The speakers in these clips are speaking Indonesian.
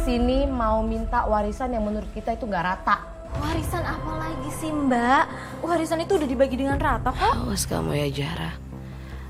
kesini mau minta warisan yang menurut kita itu nggak rata. Warisan apa lagi sih Mbak? Warisan itu udah dibagi dengan rata kok. Awas kamu ya Jara.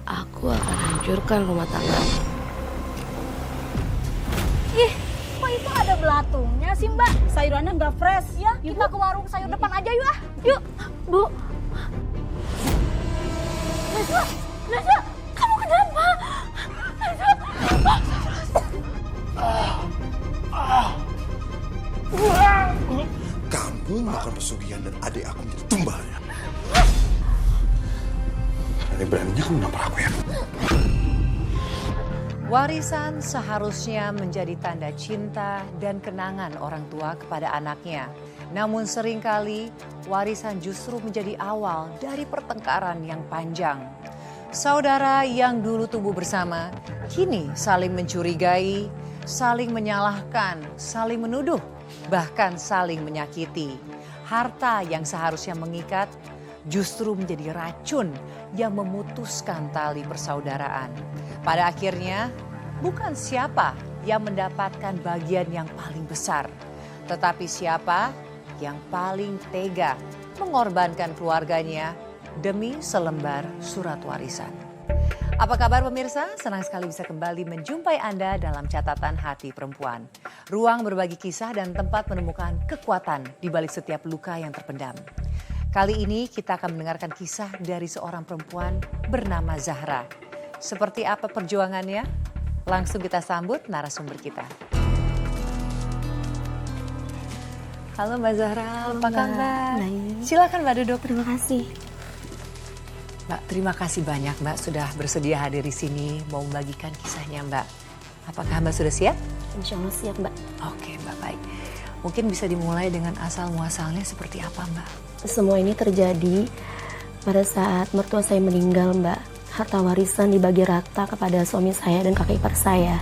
Aku akan hancurkan rumah tangga. Ih, kok itu ada belatungnya sih Mbak? Sayurannya nggak fresh ya? Kita ke warung sayur depan aja yuk ah. Yuk, Bu. Najwa, Najwa, kamu kenapa? Najwa. Kamu melakukan pesugihan dan adik aku menjadi tumbalnya. Beraninya kamu nampar aku ya? Warisan seharusnya menjadi tanda cinta dan kenangan orang tua kepada anaknya. Namun seringkali warisan justru menjadi awal dari pertengkaran yang panjang. Saudara yang dulu tumbuh bersama, kini saling mencurigai, saling menyalahkan, saling menuduh, bahkan saling menyakiti. Harta yang seharusnya mengikat justru menjadi racun yang memutuskan tali persaudaraan. Pada akhirnya, bukan siapa yang mendapatkan bagian yang paling besar, tetapi siapa yang paling tega mengorbankan keluarganya demi selembar surat warisan. Apa kabar pemirsa? Senang sekali bisa kembali menjumpai Anda dalam catatan hati perempuan. Ruang berbagi kisah dan tempat menemukan kekuatan di balik setiap luka yang terpendam. Kali ini kita akan mendengarkan kisah dari seorang perempuan bernama Zahra. Seperti apa perjuangannya? Langsung kita sambut narasumber kita. Halo Mbak Zahra, apa kabar? Baik. Silakan Mbak duduk. Terima kasih. Mbak, terima kasih banyak Mbak sudah bersedia hadir di sini mau membagikan kisahnya Mbak. Apakah Mbak sudah siap? Insya Allah siap Mbak. Oke Mbak, baik. Mungkin bisa dimulai dengan asal muasalnya seperti apa Mbak? Semua ini terjadi pada saat mertua saya meninggal Mbak. Harta warisan dibagi rata kepada suami saya dan kakak ipar saya.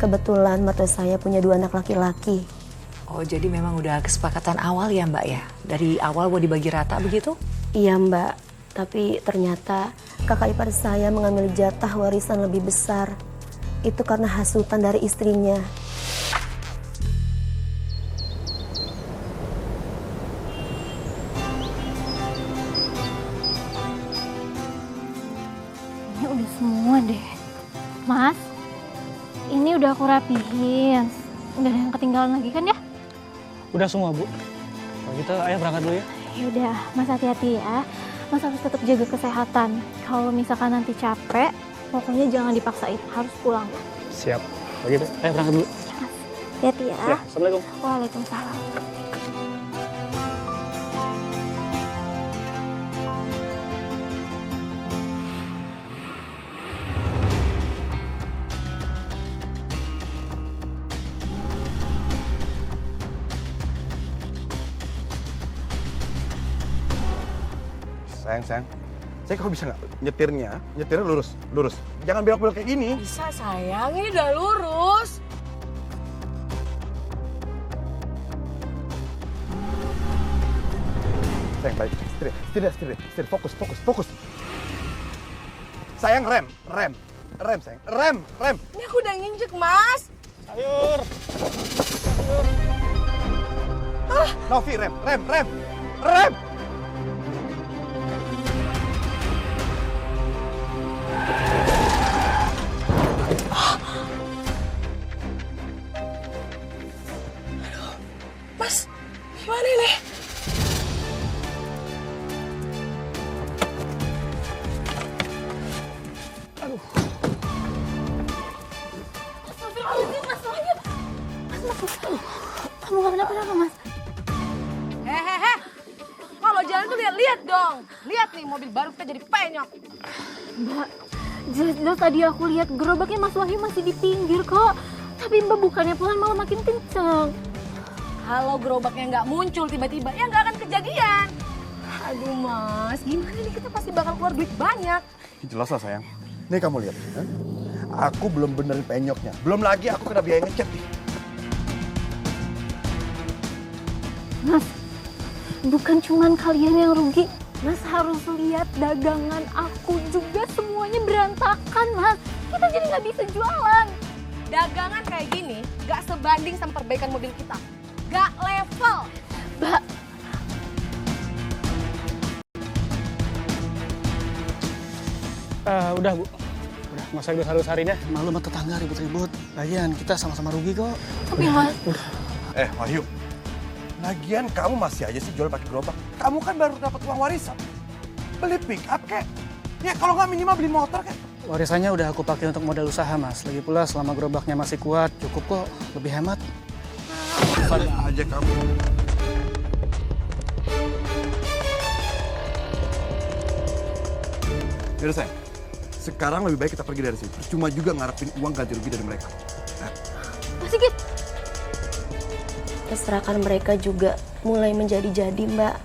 Kebetulan mertua saya punya 2 anak laki-laki. Oh jadi memang udah kesepakatan awal ya Mbak ya? Dari awal mau dibagi rata begitu? Iya Mbak, tapi ternyata kakak ipar saya mengambil jatah warisan lebih besar. Itu karena hasutan dari istrinya. Ini udah semua deh. Mas, ini udah aku rapihin. Nggak ada yang ketinggalan lagi kan ya? Udah semua, Bu. Kalau gitu, ayo berangkat dulu ya. Yaudah, Mas hati-hati ya. Mas harus tetap jaga kesehatan. Kalau misalkan nanti capek, pokoknya jangan dipaksain. Harus pulang. Siap. Kalau gitu, ayo berangkat dulu. Hati-hati ya. Ya, Assalamualaikum. Waalaikumsalam. Sayang. Saya kok bisa nggak nyetirnya lurus. Jangan belok-belok kayak gini. Bisa sayang, ini udah lurus. Sayang, baik. Setir. Fokus. Sayang, rem. Sayang. Rem. Ini aku udah nginjek Mas. Sayur. Novi, rem. Mas, gimana ini? Kamu nggak kenapa-napa, Mas? Hehehe. Kalau jalan tuh lihat dong. Lihat nih mobil baru kita jadi penyok. Mbak, jelas-jelas tadi aku lihat gerobaknya Mas Wahyu masih di pinggir kok. Tapi Mbak bukannya pelan malah makin kenceng. Kalau gerobaknya nggak muncul tiba-tiba, ya nggak akan kejadian. Aduh Mas, gimana nih kita pasti bakal keluar duit banyak. Jelas lah sayang. Nih kamu lihat. Aku belum benerin penyoknya. Belum lagi aku kena biaya ngecat nih. Mas, bukan cuman kalian yang rugi. Mas harus lihat dagangan aku juga semuanya berantakan, Mas. Kita jadi nggak bisa jualan. dagangan kayak gini gak sebanding sama perbaikan mobil kita. Gak level. Mbak, Udah bu, udah masa harus hari deh. Malu sama tetangga ribut-ribut. Lagian kita sama-sama rugi kok. tapi Mas, Wahyu. Lagian kamu masih aja sih jual pakai gerobak. Kamu kan baru dapat uang warisan. Beli pick up kek. Ya kalau nggak minimal beli motor kek. Warisannya udah aku pakai untuk modal usaha mas. Lagi pula selama gerobaknya masih kuat, cukup kok, lebih hemat. Ada aja kamu. Yaudah sayang, sekarang lebih baik kita pergi dari sini. Cuma juga ngarepin uang ganti rugi dari mereka. Mas Sigit, Keserakan mereka juga mulai menjadi-jadi, Mbak.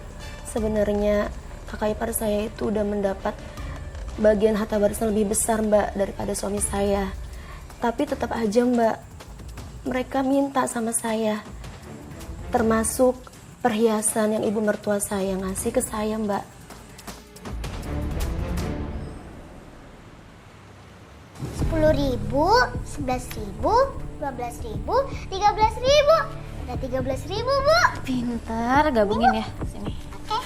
Sebenarnya kakak ipar saya itu udah mendapat bagian harta warisan lebih besar, Mbak, daripada suami saya. Tapi tetap aja, Mbak, mereka minta sama saya. Termasuk perhiasan yang ibu mertua saya ngasih ke saya, Mbak. Rp10.000, Rp11.000, Rp12.000, Rp13.000. Udah Rp13.000, Bu. pintar gabungin ya sini. Oke.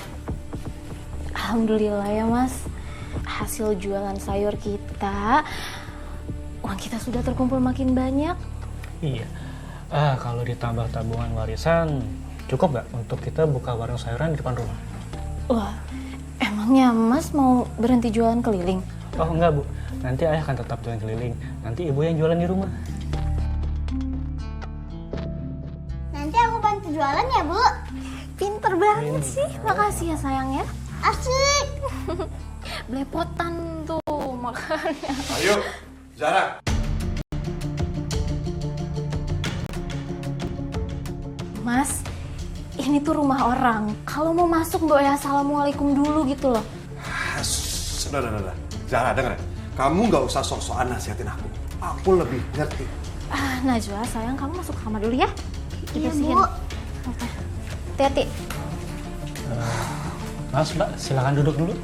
Alhamdulillah ya Mas, hasil jualan sayur kita, uang kita sudah terkumpul makin banyak. Iya. Kalau ditambah tabungan warisan, cukup nggak untuk kita buka warung sayuran di depan rumah? Wah, emangnya Mas mau berhenti jualan keliling? Oh enggak bu, nanti ayah akan tetap jualan keliling. Nanti ibu yang jualan di rumah. Nanti aku bantu jualan ya, Bu. Pinter banget sih, makasih ya sayang ya. Asik. Belepotan tuh makanya. Ayo, Zara. Mas, ini tuh rumah orang. Kalau mau masuk doa ya assalamualaikum dulu gitu loh. Sudah. Zara, denger ya. Kamu nggak usah sok-sokan nasihatin aku. Aku lebih ngerti. Najwa sayang, kamu masuk kamar dulu ya. Iya, Dibersihin. Bu. Oke. Hati-hati. Mas mbak, silakan duduk dulu.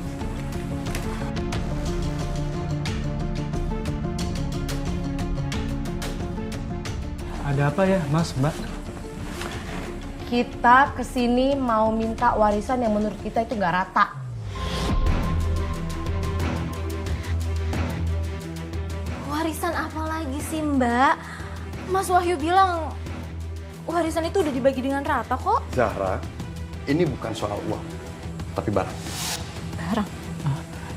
Ada apa ya mas, mbak? Kita kesini mau minta warisan yang menurut kita itu nggak rata. Warisan apa lagi sih Mbak? Mas Wahyu bilang warisan itu udah dibagi dengan rata kok. Zahra, ini bukan soal uang, tapi barang. Barang?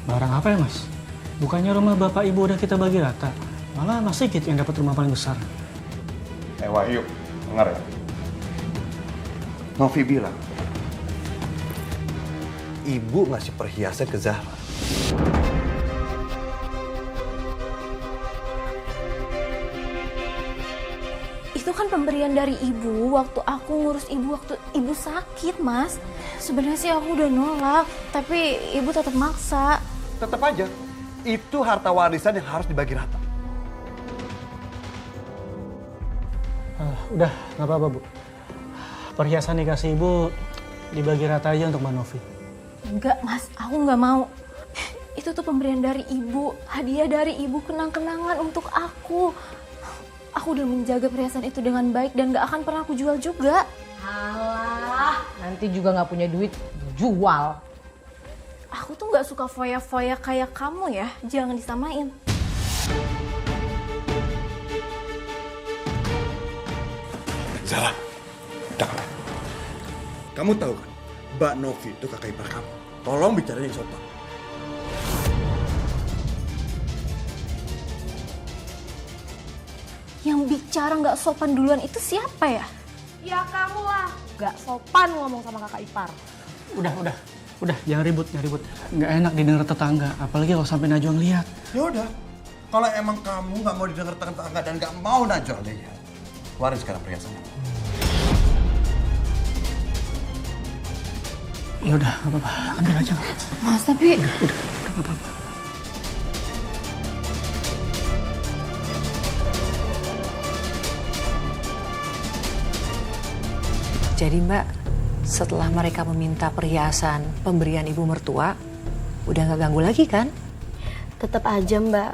Barang apa ya mas? Bukannya rumah bapak ibu udah kita bagi rata? Malah Mas Sigit yang dapat rumah paling besar. Wahyu, dengar ya. Novi bilang, ibu ngasih perhiasan ke Zahra. Itu kan pemberian dari ibu waktu aku ngurus ibu waktu ibu sakit, Mas. Sebenarnya sih aku udah nolak, tapi ibu tetap maksa. Tetap aja, itu harta warisan yang harus dibagi rata. Udah, nggak apa-apa bu. Perhiasan dikasih ibu dibagi rata aja untuk Mbak Novi. Enggak, Mas, aku nggak mau. Itu tuh pemberian dari ibu, hadiah dari ibu, kenang-kenangan untuk aku. Aku udah menjaga perhiasan itu dengan baik dan gak akan pernah aku jual juga. Alah, nanti juga nggak punya duit, jual. Aku tuh gak suka foya-foya kayak kamu ya, jangan disamain. Zahra, dengar. Kamu tahu kan, Mbak Novi itu kakak ipar kamu. Tolong bicaranya yang sopan. Yang bicara gak sopan duluan itu siapa ya? Ya kamu lah, nggak sopan ngomong sama kakak ipar. Udah, jangan ribut. Nggak enak didengar tetangga, apalagi kalau sampai Najwa ngeliat. Ya udah, kalau emang kamu nggak mau didengar tetangga dan nggak mau Najwa lihat, keluarin sekarang perhiasannya. Ya udah, nggak apa-apa, ambil aja. Mas, tapi... Udah, nggak apa-apa. Jadi Mbak, setelah mereka meminta perhiasan pemberian ibu mertua, udah nggak ganggu lagi kan? Tetap aja, Mbak.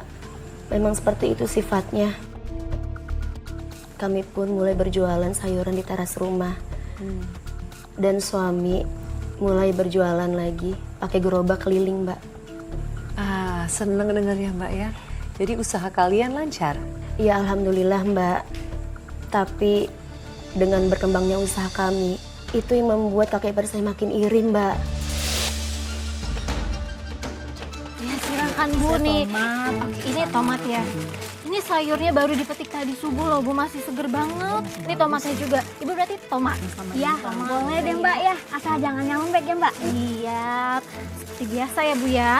Memang seperti itu sifatnya. kami pun mulai berjualan sayuran di teras rumah. Dan suami mulai berjualan lagi pakai gerobak keliling, Mbak. Ah, seneng dengarnya Mbak ya. Jadi usaha kalian lancar? Ya alhamdulillah, Mbak. Tapi dengan berkembangnya usaha kami, itu yang membuat kakak ipar saya makin iri, Mbak. Ya silakan Bu nih. Ini tomat ya. Ini sayurnya baru dipetik tadi subuh loh Bu, masih seger banget. Ini tomatnya juga. Ibu berarti tomat? Iya, boleh deh Mbak ya. Asal jangan yang lembek ya Mbak. Iya, seperti biasa ya Bu ya.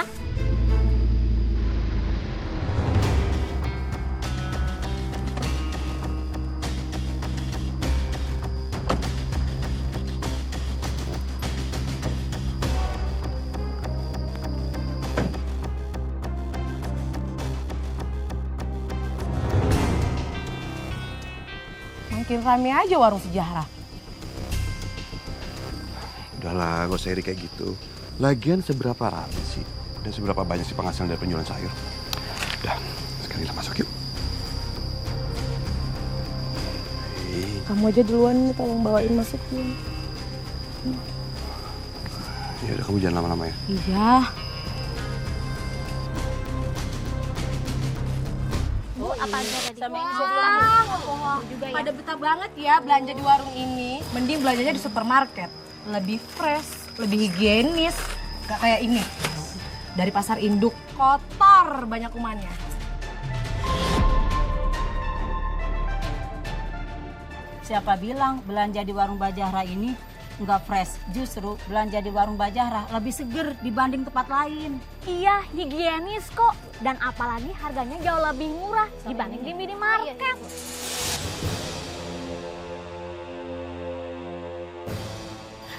Makin rame aja warung sejarah. Udahlah, gak usah iri kayak gitu. Lagian seberapa rame sih? Dan seberapa banyak sih penghasilan dari penjualan sayur? Udah, sekarang kita masuk yuk. Kamu aja duluan nih, tolong bawain masuknya. Ya udah, kamu jangan lama-lama ya. Iya. Bu, apa aja tadi? Pada betah banget ya belanja di warung ini. Mending belanjanya di supermarket. Lebih fresh, lebih higienis. Gak kayak ini. Dari pasar induk, kotor banyak kumannya. Siapa bilang belanja di warung Mbak Zahra ini nggak fresh? Justru belanja di warung Mbak Zahra lebih seger dibanding tempat lain. Iya, higienis kok. Dan apalagi harganya jauh lebih murah dibanding di minimarket.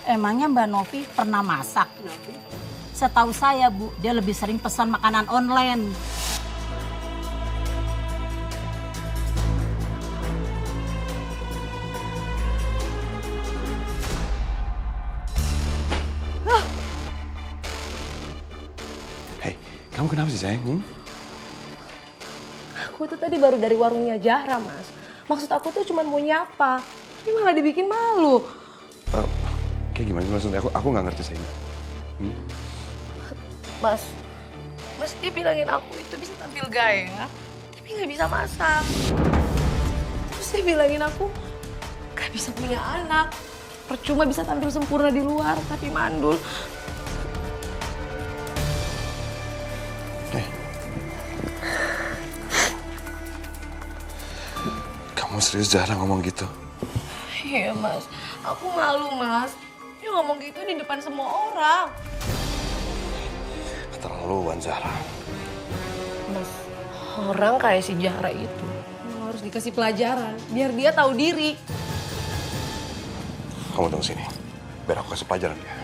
Emangnya Mbak Novi pernah masak? Setahu saya Bu, dia lebih sering pesan makanan online. Hei, kamu kenapa sih sayang? Aku tuh tadi baru dari warungnya Zahra, Mas. Maksud aku tuh cuma mau nyapa. Ini malah dibikin malu. Kayak gimana maksudnya? Aku nggak ngerti sayang. Mas dia bilangin aku itu bisa tampil gaya, tapi nggak bisa masak. Terus dia bilangin aku nggak bisa punya anak. Percuma bisa tampil sempurna di luar, tapi mandul. Kamu serius Zahra ngomong gitu? Iya Mas, aku malu Mas. Dia ngomong gitu di depan semua orang. Keterlaluan Zahra. Mas, orang kayak si Zahra itu harus dikasih pelajaran biar dia tahu diri. Kamu tunggu sini, biar aku kasih pelajaran dia.